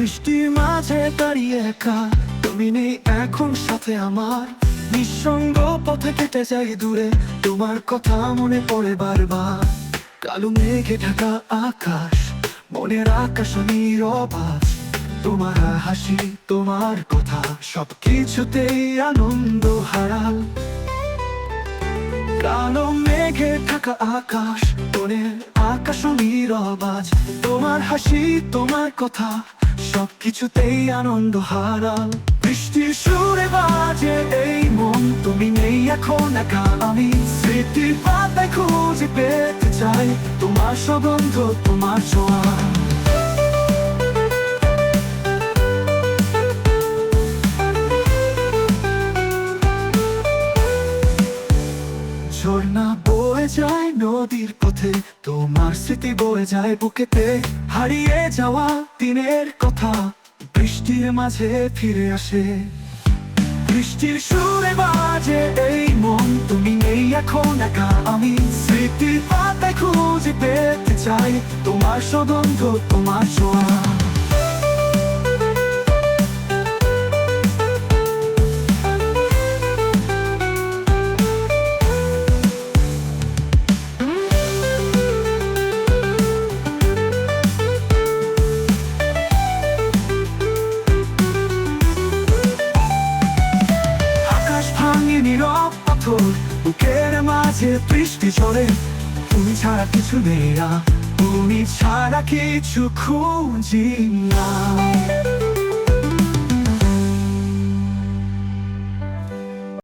বৃষ্টির মাঝে দাঁড়িয়ে একা, তুমি নেই এখন সাথে আমার। নিঃসঙ্গ পথে কেটে যাই দূরে, তোমার কথা মনে পড়ে বারবার। কালো মেঘে ঢাকা আকাশ, মনের আকাশ নীরব আজ। তোমার হাসি, তোমার কথা, সবকিছুতেই আনন্দ হারাল। কালো মেঘে ঢাকা আকাশ, মনের আকাশ নীরব আজ। তোমার হাসি, তোমার কথা, সবকিছুতেই আনন্দ হারাল। বৃষ্টির সুরে বাজে এই মন, তুমি নেই এখন একা আমি। স্মৃতির পাতায় খুঁজে পেতে চাই তোমার সুগন্ধ, তোমার ছোঁয়া। ঝর্ণা বয়ে যায় নদীর পথে, তোমার স্মৃতি বয়ে যায় বুকেতে। হারিয়ে যাওয়া দিনের কথা বৃষ্টির মাঝে ফিরে আসে। বৃষ্টির সুরে বাজে এই মন, তুমি নেই এখন একা আমি। স্মৃতির পাতায় খুঁজে পেতে চাই তোমার সুগন্ধ, তোমার ছোঁয়া। নীরব পাথর, বুকের মাঝে বৃষ্টি ঝরে। তুমি ছাড়া কিছু নেই না, তুমি ছাড়া কিছু খুঁজি না।